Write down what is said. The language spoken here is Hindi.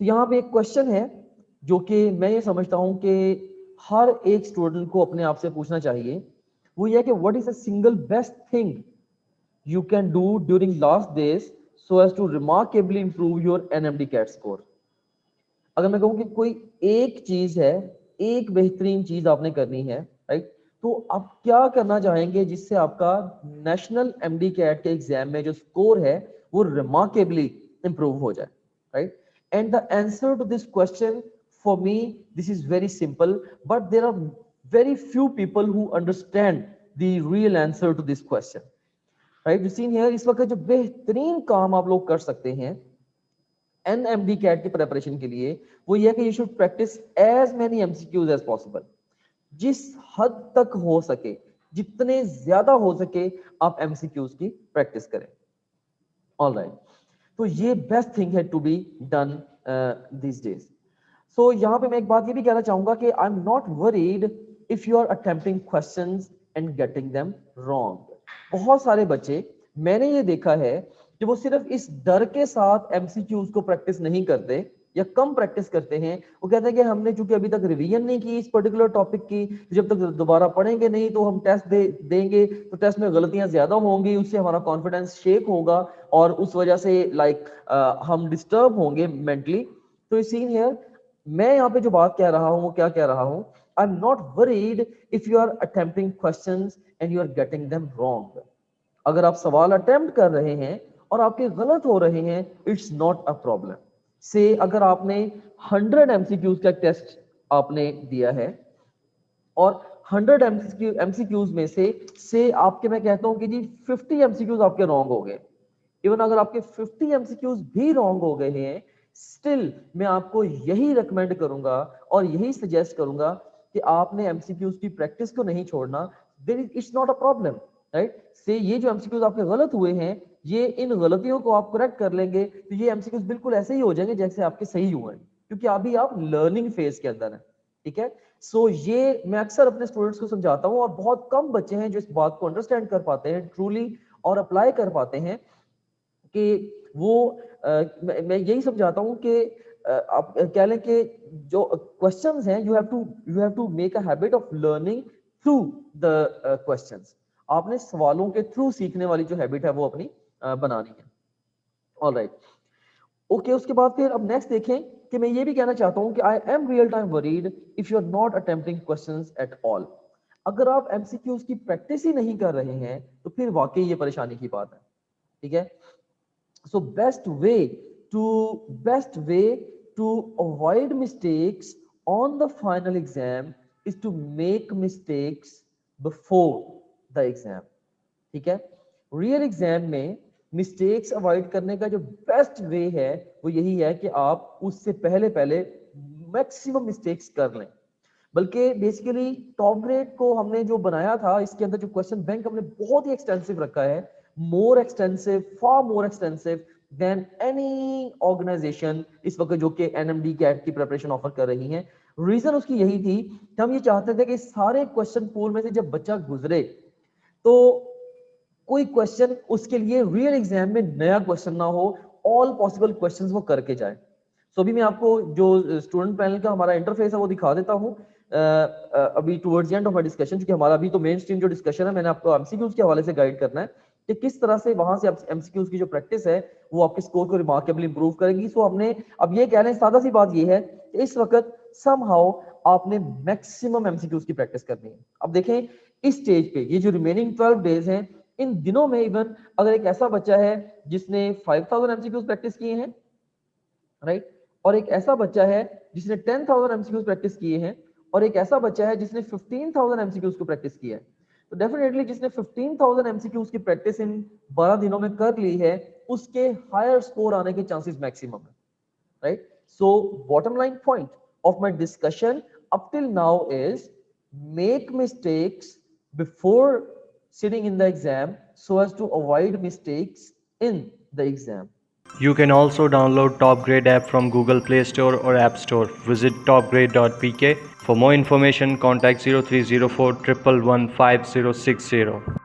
तो यहाँ पे एक क्वेश्चन है जो कि मैं ये समझता हूँ कि हर एक स्टूडेंट को अपने आप से पूछना चाहिए, वो ये है कि what is the single best thing you can do during last days so as to remarkably improve your NMD CAT score। अगर मैं कहूँ कि कोई एक चीज है, एक बेहतरीन चीज आपने करनी है, राइट, तो आप क्या करना चाहेंगे जिससे आपका नेशनल एमडी कैट के एग्जाम में जो स्कोर है वो रिमार्केबली इंप्रूव हो जाए, right. And the answer to this question for me this is very simple, but there are very few people who understand the real answer to this question, right. Seen here, इस वक्त जो बेहतरीन काम आप लोग कर सकते हैं एनएमडी कैट की प्रिपरेशन के लिए, वो ये है कि you should practise as many MCQs as possible. जिस हद तक हो सके, जितने ज्यादा हो सके, आप एमसीक्यूज की प्रैक्टिस करें। ऑलराइट, तो ये बेस्ट थिंग है to be done this days. So यहाँ पे मैं एक बात ये भी कहना चाहूंगा कि I am not worried if you are attempting questions and getting them wrong. बहुत सारे बच्चे मैंने ये देखा है कि वो सिर्फ इस डर के साथ एमसीक्यूज को प्रैक्टिस नहीं करते या कम प्रैक्टिस करते हैं। वो कहते हैं कि हमने चूंकि अभी तक रिवीजन नहीं की इस पर्टिकुलर टॉपिक की, जब तक दोबारा पढ़ेंगे नहीं तो हम टेस्ट देंगे तो टेस्ट में गलतियां ज्यादा होंगी, उससे हमारा कॉन्फिडेंस शेक होगा और उस वजह से हम डिस्टर्ब होंगे मेंटली। तो इस सीन हियर, मैं यहाँ पे जो बात कह रहा हूँ वो क्या कह रहा हूँ, I am not worried if you are attempting questions and you are getting them wrong. अगर आप सवाल अटेम्प्ट कर रहे हैं और आपके गलत हो रहे हैं, इट्स नॉट अ प्रॉब्लम। से अगर आपने 100 एमसीक्यूज का टेस्ट आपने दिया है और 100 एमसीक्यूज में से आपके, मैं कहता हूं कि जी 50 एमसीक्यूज आपके रॉन्ग हो गए, इवन अगर आपके 50 एमसीक्यूज भी रॉन्ग हो गए हैं, स्टिल मैं आपको यही रिकमेंड करूंगा और यही सजेस्ट करूंगा कि आपने एमसीक्यूज की प्रैक्टिस को नहीं छोड़ना। It's not a problem, right. से ये जो एमसीक्यूज आपके गलत हुए हैं, ये इन गलतियों को आप करेक्ट कर लेंगे तो ये एमसीक्यूज बिल्कुल ऐसे ही हो जाएंगे जैसे आपके सही हुए हैं, क्योंकि अभी आप लर्निंग फेज के अंदर हैं, ठीक है। सो ये मैं अक्सर अपने स्टूडेंट्स को समझाता हूँ और बहुत कम बच्चे हैं जो इस बात को अंडरस्टैंड कर पाते हैं ट्रूली और अप्लाई कर पाते हैं कि वो मैं यही समझाता हूँ कि आप कह लें कि जो क्वेश्चंस हैं, you have to make a habit of learning through the questions. आपने सवालों के थ्रू सीखने वाली जो हैबिट है वो अपनी बनानी है। ऑलराइट, ओके, उसके बाद फिर अब नेक्स्ट देखें कि मैं ये भी कहना चाहता हूं कि I am real time worried if you are not attempting questions at all. अगर आप एमसीक्यूज की प्रैक्टिस ही नहीं कर रहे हैं तो फिर वाकई ये परेशानी की बात है, ठीक है। So best way to avoid mistakes on the final exam is to make mistakes before the exam, ठीक है। रियल एग्जाम में मिस्टेक्स अवॉइड करने का जो बेस्ट वे है वो यही है कि आप उससे पहले मैक्सिमम मिस्टेक्स कर लें। बल्कि बेसिकली टॉप ग्रेड को हमने जो बनाया था, इसके अंदर जो क्वेश्चन बैंक हमने बहुत ही एक्सटेंसिव रखा है, मोर एक्सटेंसिव, फार मोर एक्सटेंसिव देन एनी ऑर्गेनाइजेशन इस वक्त जो कि एनएमडी कैट की प्रिपरेशन ऑफर कर रही हैं। रीजन उसकी यही थी कि हम ये चाहते थे कि सारे क्वेश्चन पूल में से जब बच्चा गुजरे तो कोई क्वेश्चन उसके लिए रियल एग्जाम में नया क्वेश्चन ना हो, ऑल पॉसिबल क्वेश्चंस वो करके जाए। सो अभी मैं आपको जो स्टूडेंट पैनल का हमारा इंटरफेस है वो दिखा देता हूँ अभी towards end of my discussion, क्योंकि हमारा अभी तो मेन स्ट्रीम जो डिस्कशन है मैंने आपको एमसीक्यूज के हवाले से गाइड करना है कि किस तरह से वहां से एमसीक्यूज की जो प्रैक्टिस है वो आपके स्कोर को रिमार्केबली इंप्रूव करेगी। सो हमने अब ये कह रहे हैं, सादा सी बात ये है कि इस वक्त समहाउ आपने मैक्सिमम एमसीक्यूज की प्रैक्टिस करनी है। अब देखें इस स्टेज पे ये जो रिमेनिंग 12 डेज हैं, इन दिनों में इवन अगर एक ऐसा बच्चा है जिसने 5000 एमसीक्यूज प्रैक्टिस किए हैं, राइट, और एक ऐसा बच्चा है जिसने 10,000 एमसीक्यूज प्रैक्टिस किए हैं और एक ऐसा बच्चा है जिसने 15,000 एमसीक्यूज को प्रैक्टिस किया है, तो डेफिनेटली जिसने 15,000 एमसीक्यूज की प्रैक्टिस इन 12 दिनों में कर ली है उसके हायर स्कोर आने के चांसेस मैक्सिमम है, right. So bottom line point of my discussion up till now is make mistakes before sitting in the exam so as to avoid mistakes in the exam. You can also download Top Grade app from Google Play Store or App Store. Visit topgrade.pk. For more information, contact 0304 111 5060.